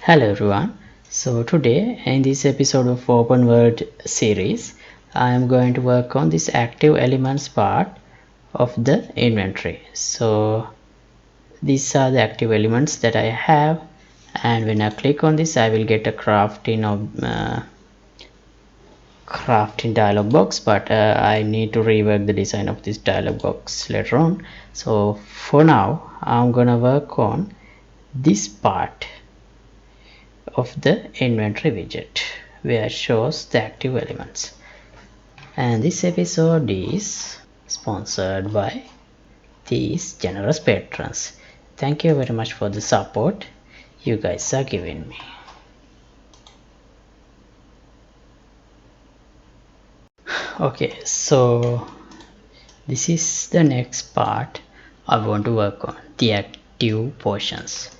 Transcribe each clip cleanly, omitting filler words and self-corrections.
Hello everyone. So today in this episode of Open World series, I am going to work on this active elements part of the inventory. So these are the active elements that I have, and when I click on this I will get a crafting dialog box, but I need to rework the design of this dialog box later on. So for now I'm gonna work on this part of the inventory widget where it shows the active elements. And this episode is sponsored by these generous patrons. Thank you very much for the support you guys are giving me. Okay, so this is the next part I want to work on, the active portions.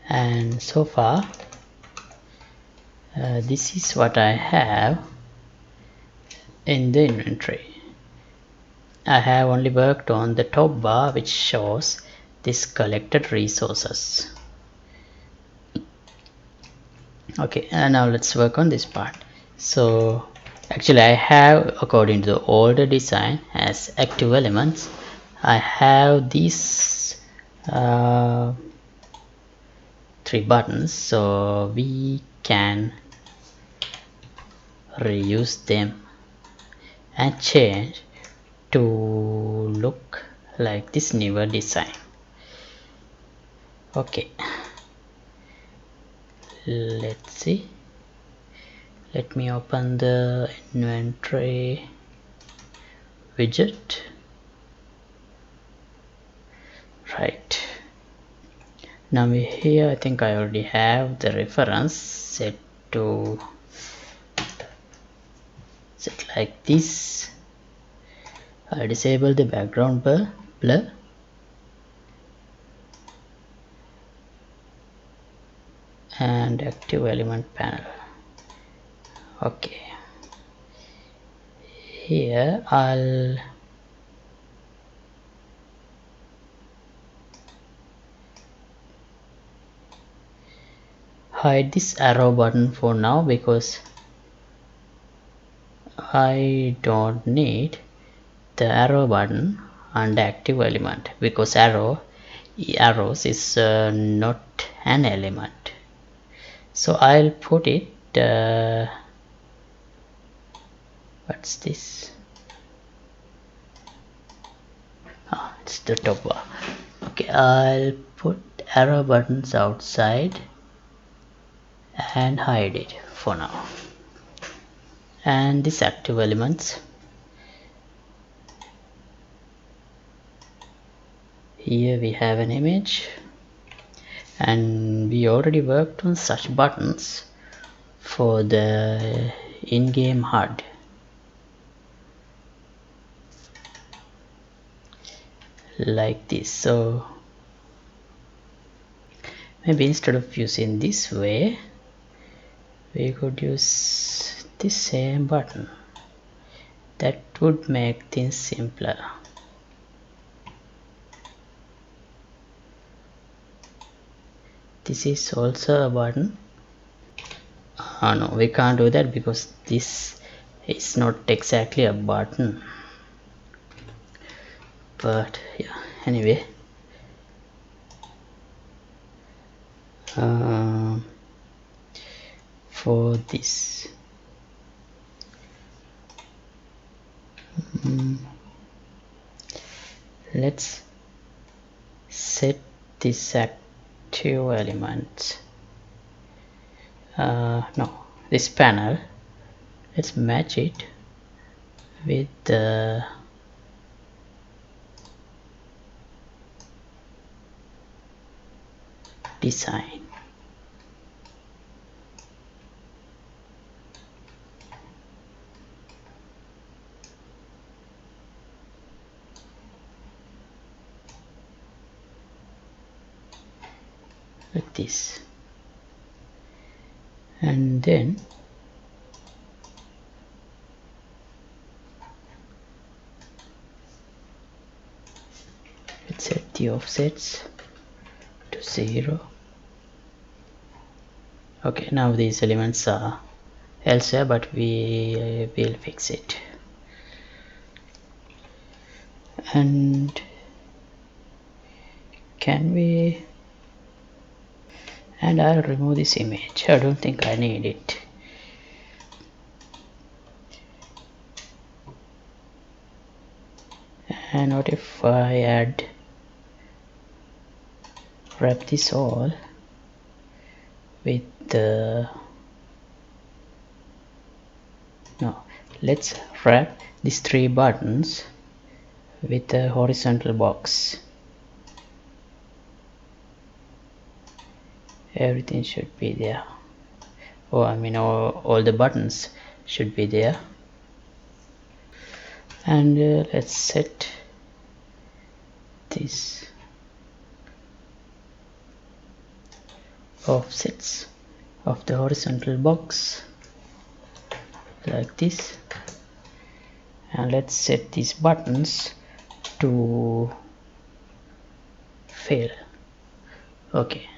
And so far this is what I have in the inventory. I have only worked on the top bar which shows this collected resources. Okay, and now let's work on this part. So actually I have, according to the older design as active elements, I have these 3 buttons, so we can reuse them and change to look like this newer design. Okay, let's see. Let me open the inventory widget. Right, now here I think I already have the reference set like this. I disable the background blur and active element panel. Okay, here I'll hide this arrow button for now because I don't need the arrow button under active element, because arrows is not an element. So I'll put it what's this? It's the top bar. Okay, I'll put arrow buttons outside and hide it for now. And these active elements, here we have an image, and we already worked on such buttons for the in-game HUD. Like this. So maybe instead of using this way, we could use the same button. That would make things simpler. This is also a button. No, we can't do that because this is not exactly a button. But yeah, anyway, for this let's set this active element, no, this panel, let's match it with the design. Like this, and then let's set the offsets to 0. Okay, now these elements are elsewhere, but we will fix it. And can we, and I'll remove this image. I don't think I need it. And what if I wrap this all with the, no, let's wrap these 3 buttons with a horizontal box. Everything should be there. Oh, I mean all the buttons should be there. And let's set this offsets of the horizontal box like this, and let's set these buttons to fill. Okay,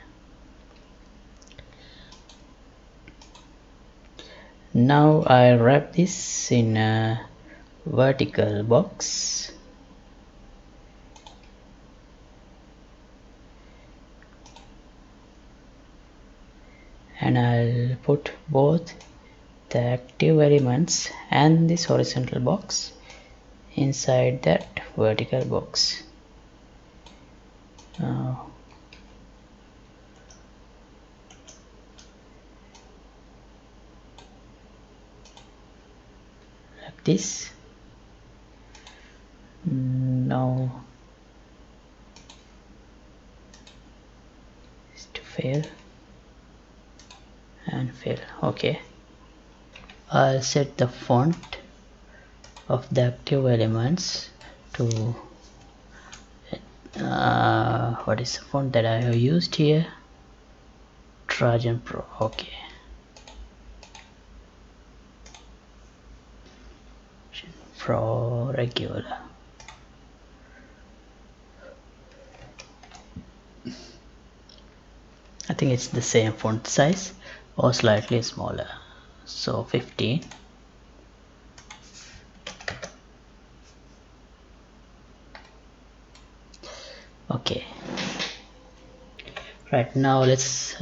now I wrap this in a vertical box, and I'll put both the active elements and this horizontal box inside that vertical box. Like this. Now is to fill and fill. Okay, I'll set the font of the active elements to what is the font that I have used here? Trajan Pro. Okay, Pro regular. I think it's the same font size or slightly smaller, so 15. Okay, right, now let's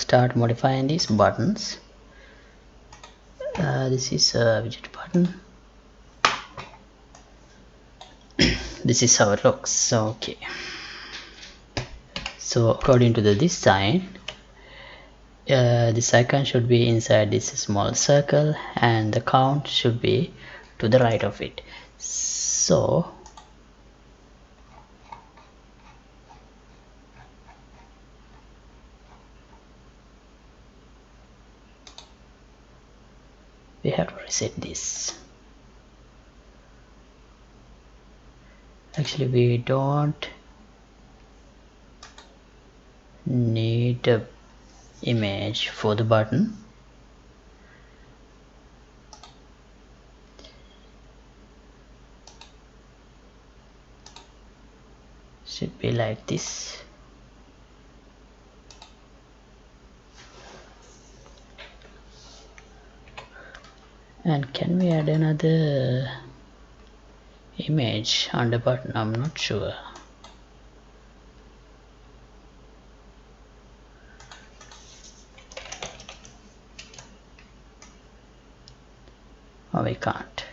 start modifying these buttons. This is a widget button. This is how it looks. Okay, so according to the design, this icon should be inside this small circle and the count should be to the right of it. So we have to reset this. Actually, we don't need a image for the button. Should be like this. And can we add another image on the button? I'm not sure. Oh, we can't.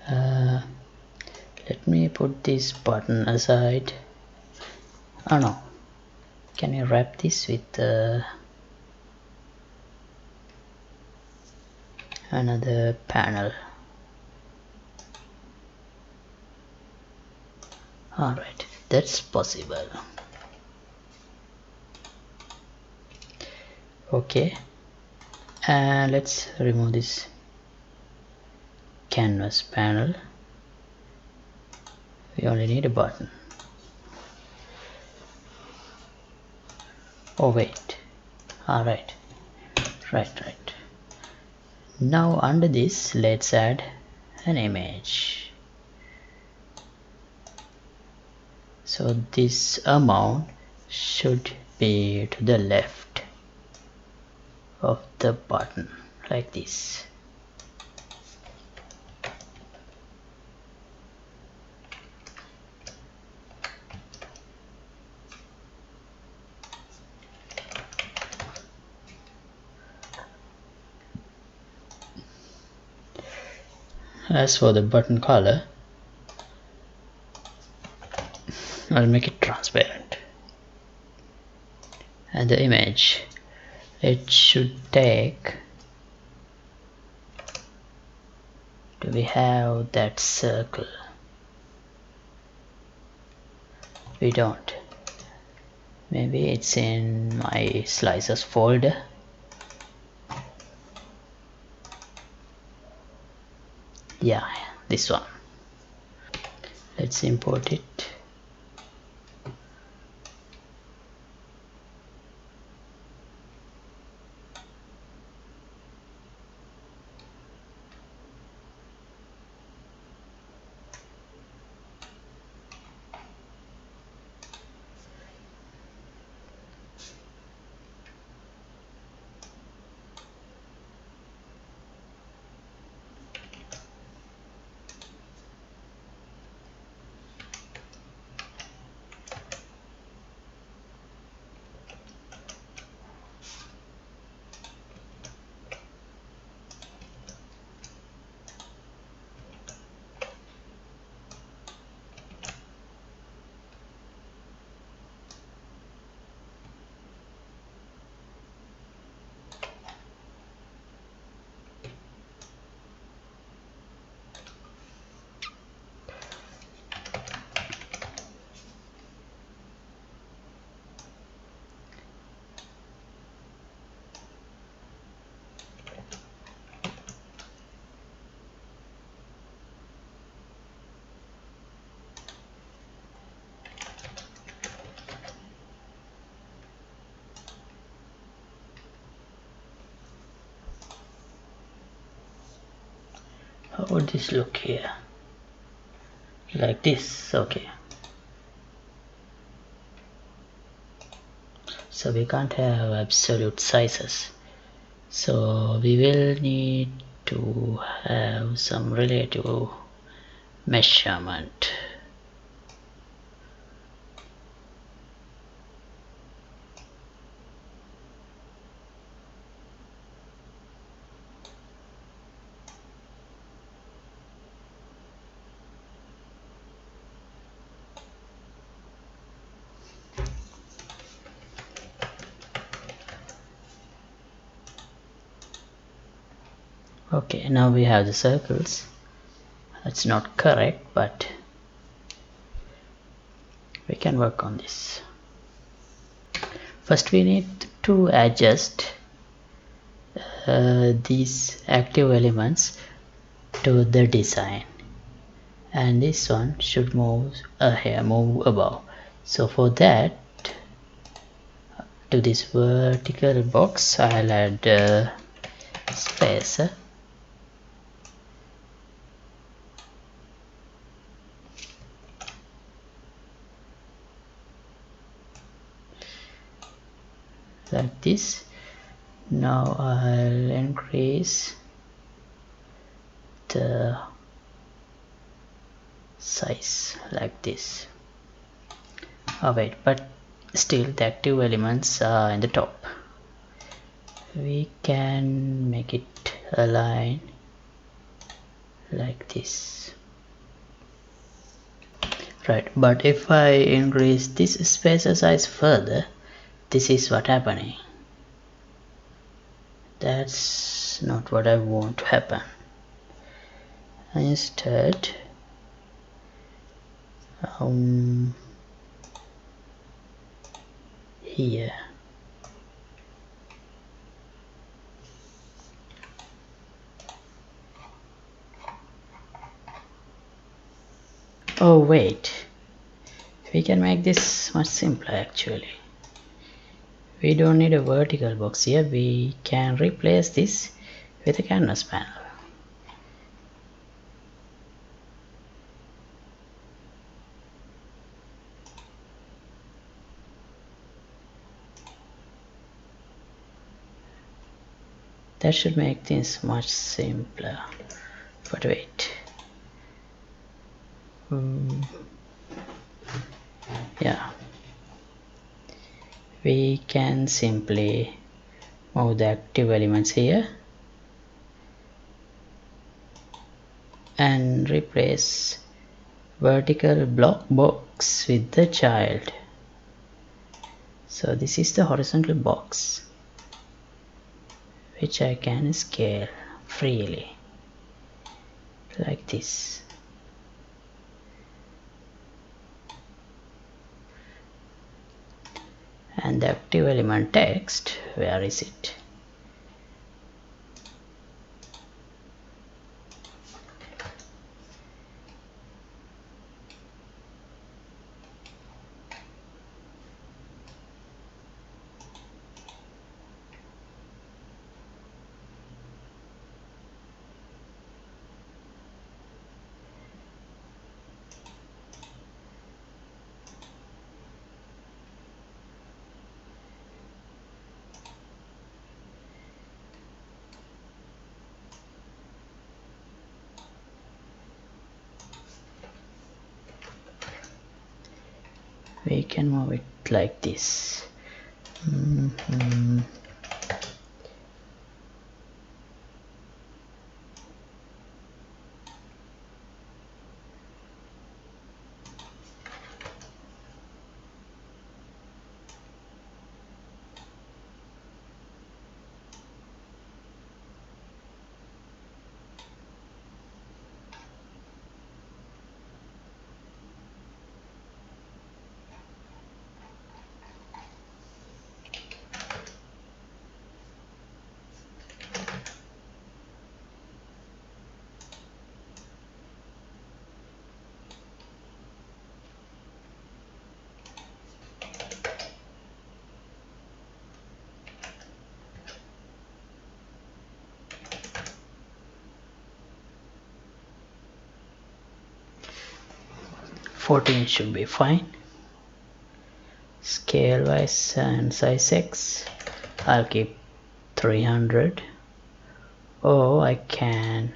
Let me put this button aside. Oh no, can you wrap this with another panel? Alright, that's possible. Okay, and let's remove this canvas panel. We only need a button. Oh wait, alright, right. Now under this, let's add an image. So this amount should be to the left. of the button like this. As for the button color, I'll make it transparent, and the image, it should take, do we have that circle? We don't. Maybe it's in my slices folder. Yeah, this one. Let's import it. How would this look here? Like this, okay. So we can't have absolute sizes. So we will need to have some relative measurement. Okay, now we have the circles. That's not correct, but we can work on this. First we need to adjust these active elements to the design, and this one should move here, move above. So for that, to this vertical box I'll add space. Like this. Now I'll increase the size like this. Oh wait, but still the active elements are in the top. We can make it align like this. Right, but if I increase this spacer size further, this is what happening. That's not what I want to happen. Instead, here, oh wait, we can make this much simpler actually. We don't need a vertical box here, we can replace this with a canvas panel. That should make things much simpler. But wait. Yeah. We can simply move the active elements here and replace vertical block box with the child. So this is the horizontal box which I can scale freely like this. And the active element text, where is it? We can move it like this. $14 should be fine. Scale wise and size X, I'll keep 300. Oh, I can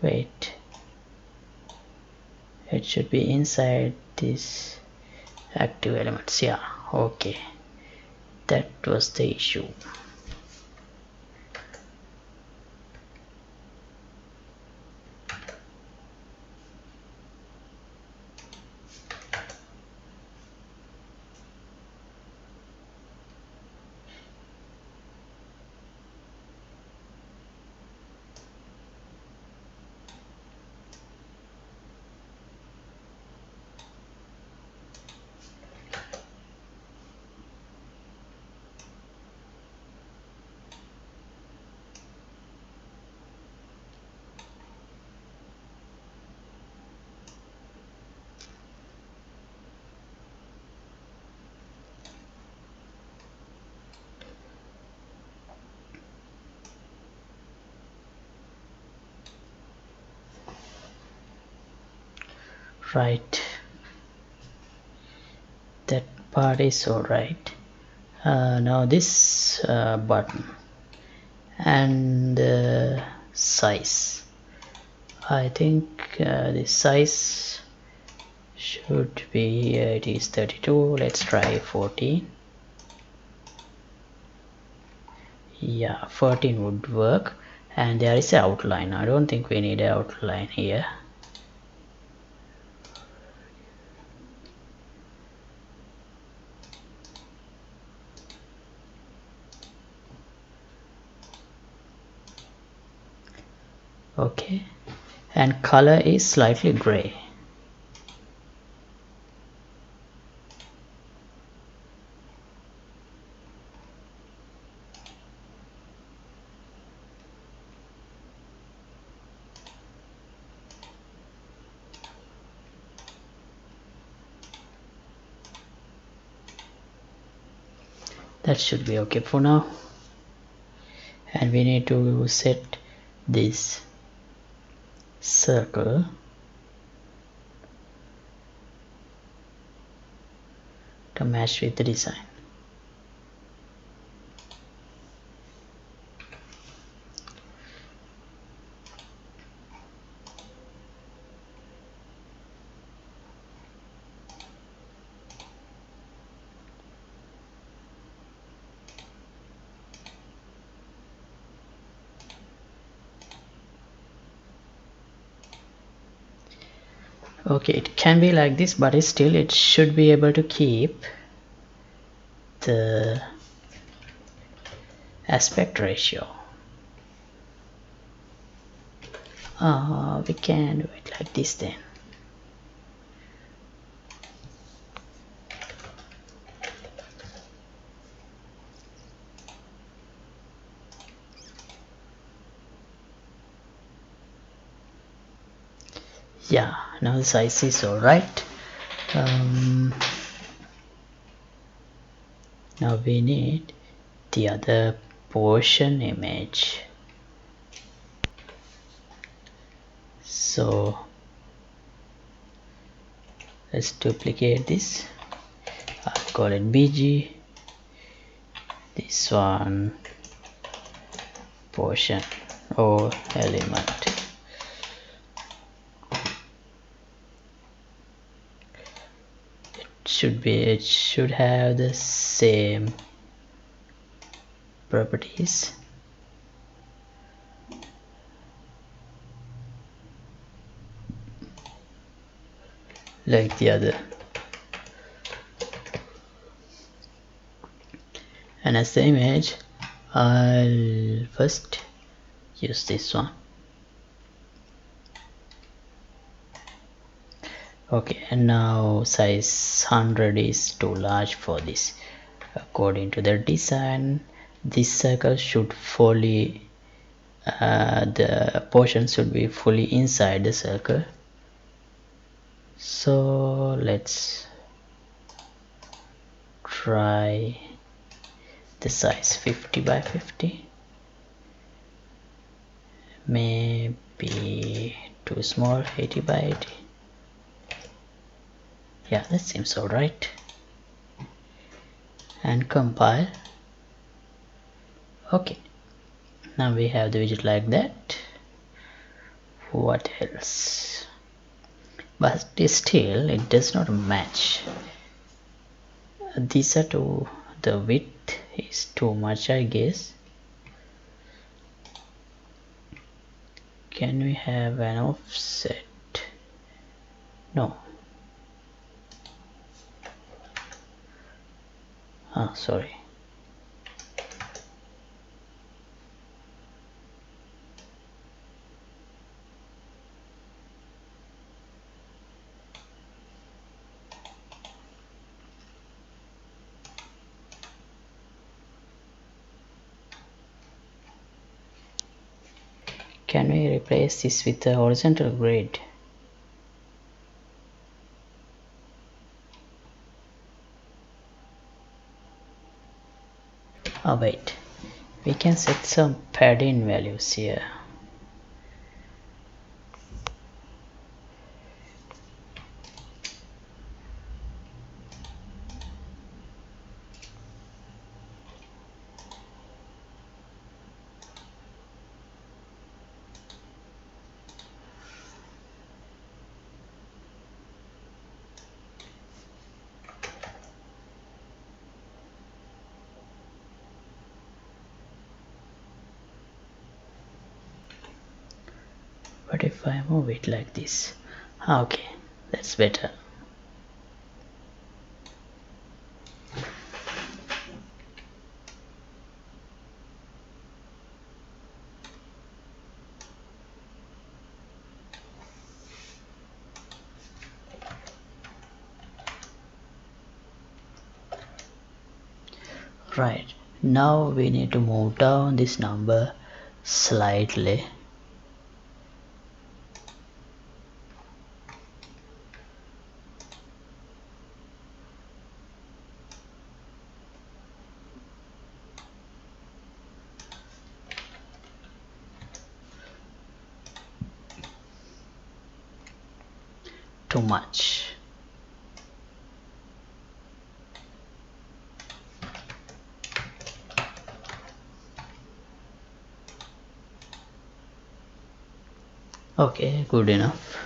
wait. It should be inside this active elements. Yeah, okay, that was the issue. Right, that part is all right. Now this button and size, I think the size should be it is 32. Let's try 14. Yeah, 14 would work. And there is an outline. I don't think we need an outline here. Okay, and color is slightly gray. That should be okay for now. and we need to set this circle to match with the design. Okay, it can be like this, but still it should be able to keep the aspect ratio. We can do it like this then. Yeah, now the size is alright. Now we need the other portion image. So let's duplicate this. I'll call it BG. This one portion or element. It should have the same properties. Like the other. And as the image, I'll first use this one. Okay, and now size 100 is too large for this. According to the design, this circle should fully the portion should be fully inside the circle. So let's try the size 50 by 50. Maybe too small, 80 by 80. Yeah, that seems alright. And compile. Okay, now we have the widget like that. What else? But still it does not match. These are too, the width is too much, I guess. Can we have an offset? No. Sorry. Can we replace this with a horizontal grid? Oh wait, we can set some padding values here. What if I move it like this? Okay, that's better. Right, now we need to move down this number slightly. too much. Okay, good enough.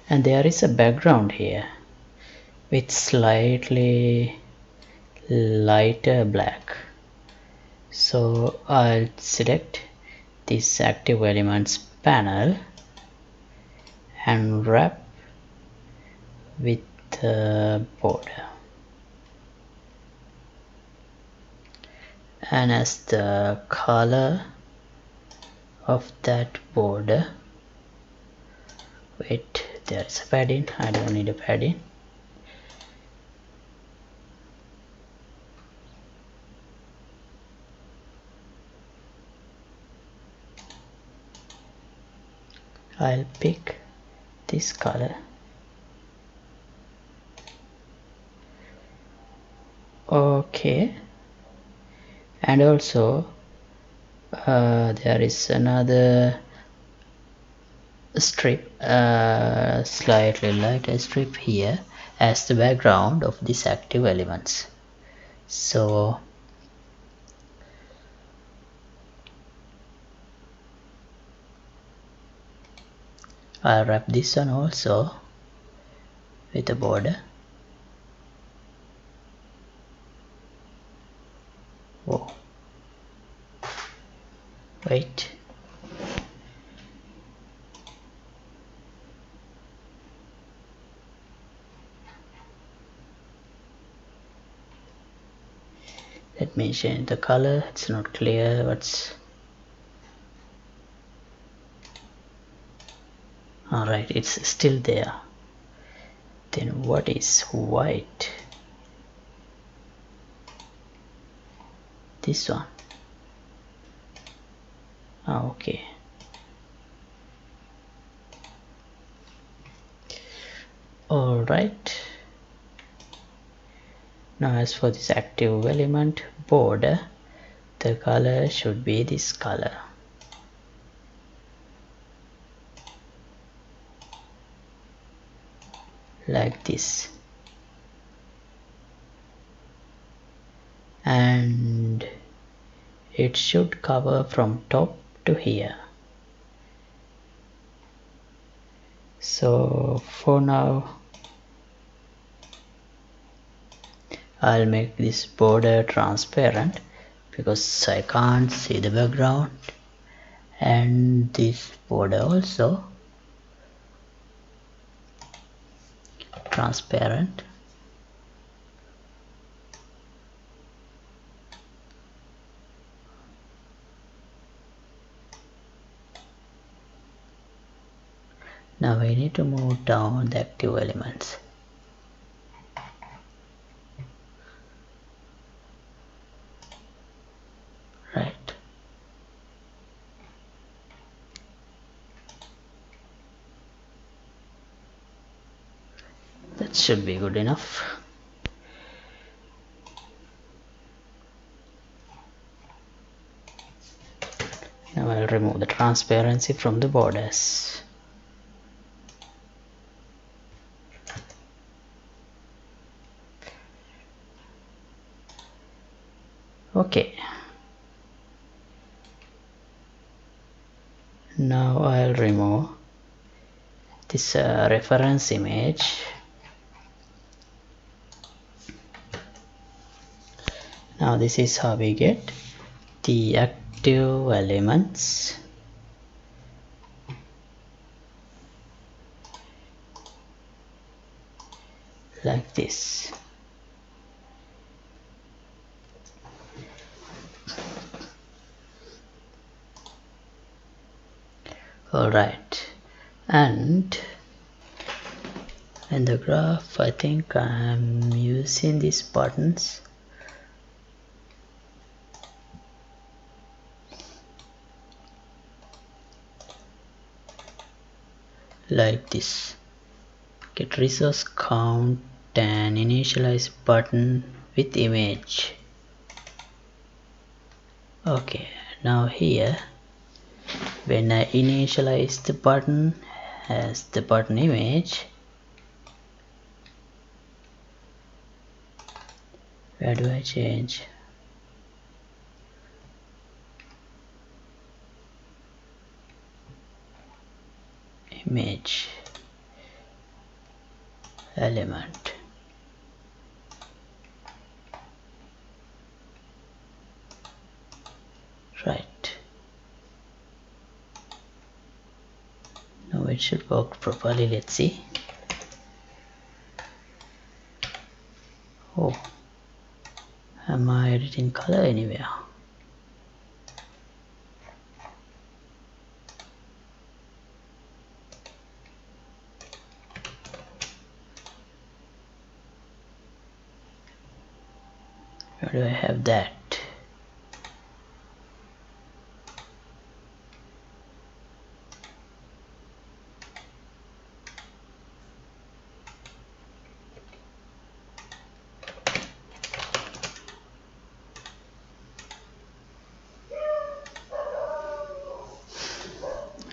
And there is a background here with slightly lighter black. So I'll select this active elements panel and wrap with the border. And as the color of that border, wait, there is a padding. I don't need a padding. I'll pick this color. Okay, and also there is another strip, slightly lighter strip here as the background of these active elements. So I'll wrap this one also with a border. Whoa. Wait. Let me change the color. It's not clear what's. Alright, it's still there. Then what is white? This one. Okay. Alright. Now as for this active element border, the color should be this color. Like this. And it should cover from top to here. So for now I'll make this border transparent because I can't see the background, and this border also transparent. Now we need to move down the active elements. Right. That should be good enough. Now I'll remove the transparency from the borders. Okay. Now I'll remove this reference image. Now this is how we get the active elements. Like this. Alright, and in the graph I think I'm using these buttons. Like this. Get resource count and initialize button with image. Okay, now here when I initialize the button as the button image, where do I change? Image element. Right. Now it should work properly. Let's see. Oh, am I editing color anywhere? Where do I have that?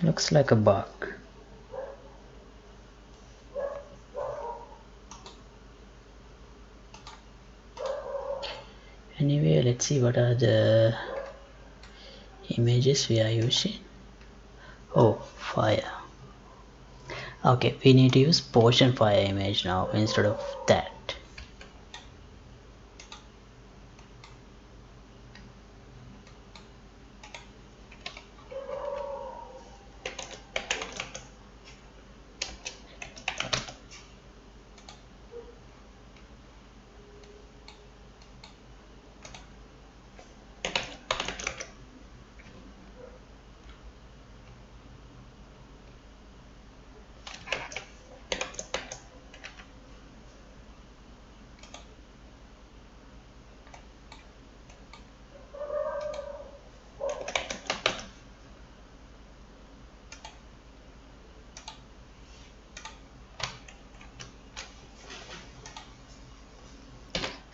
Looks like a bug. Anyway, let's see what are the images we are using. Oh, fire. Okay, we need to use portion fire image now instead of that.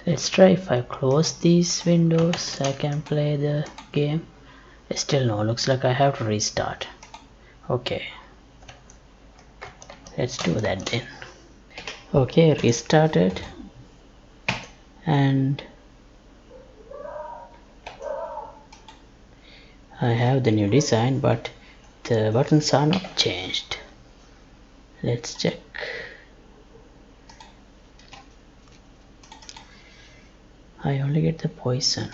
Let's try if I close these windows, I can play the game. Still no, looks like I have to restart. Okay, let's do that then. Okay, restarted, and I have the new design, but the buttons are not changed. Let's check. I only get the poison.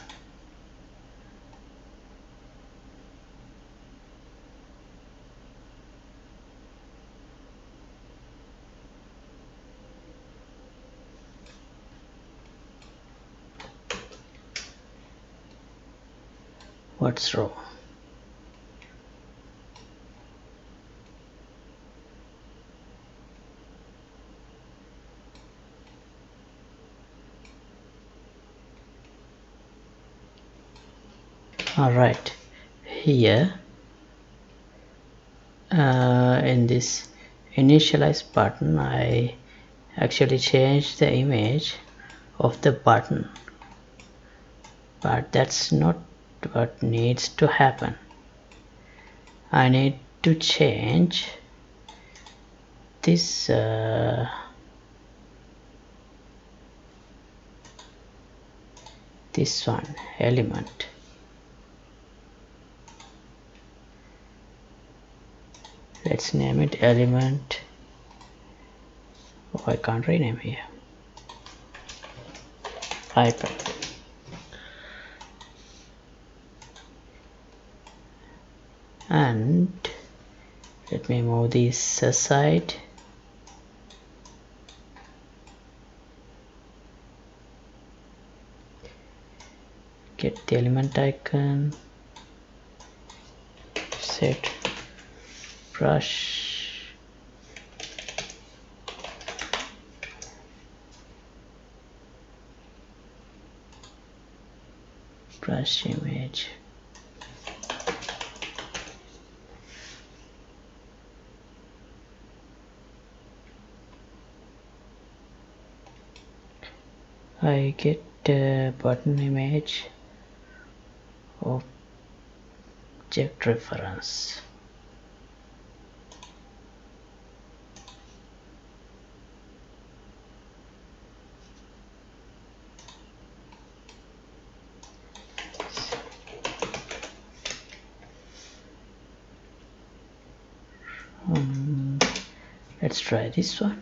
What's wrong? Alright, here in this initialize button, I actually changed the image of the button, but that's not what needs to happen. I need to change this this one element. Let's name it element. Oh, I can't rename here. iPad. And let me move this aside. Get the element icon, set brush, brush image. I get the button image object reference. let's try this one.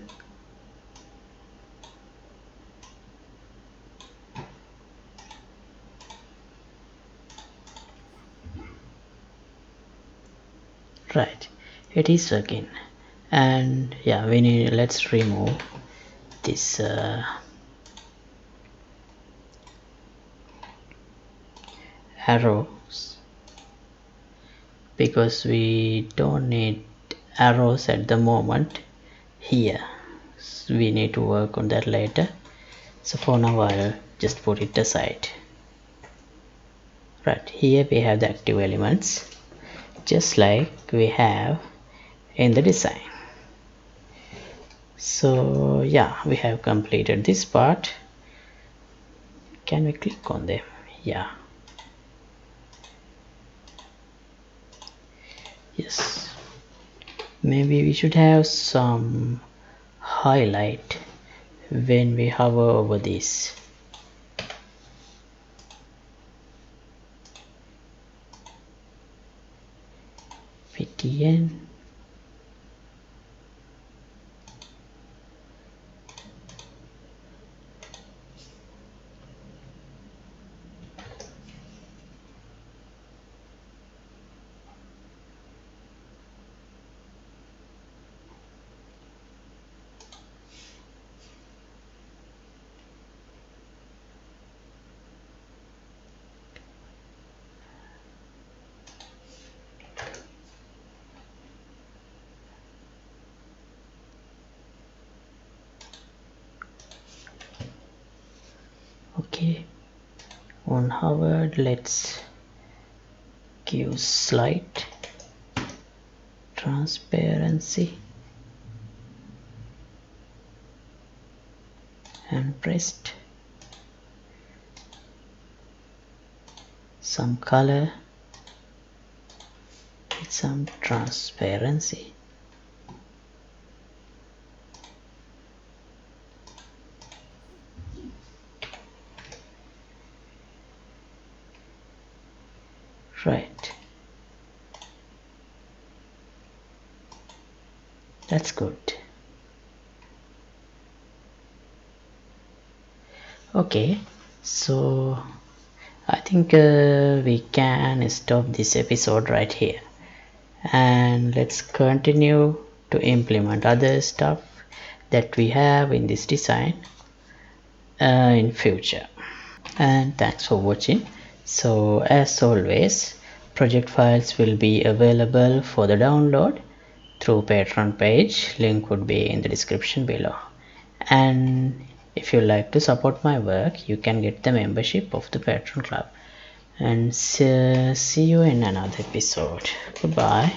Right, it is working. And yeah, let's remove this arrows, because we don't need arrows at the moment here. So we need to work on that later, so for now I'll just put it aside. Right, here we have the active elements just like we have in the design. So yeah, we have completed this part. Can we click on them? Yeah, yes. Maybe we should have some highlight when we hover over this. PTN. Okay, on hovered, let's give slight transparency and pressed some color with some transparency. Right, that's good. Okay, so I think we can stop this episode right here, and let's continue to implement other stuff that we have in this design in future. And thanks for watching. So as always, project files will be available for the download through Patreon page. Link would be in the description below. And if you like to support my work, you can get the membership of the Patreon club. And see you in another episode. Goodbye.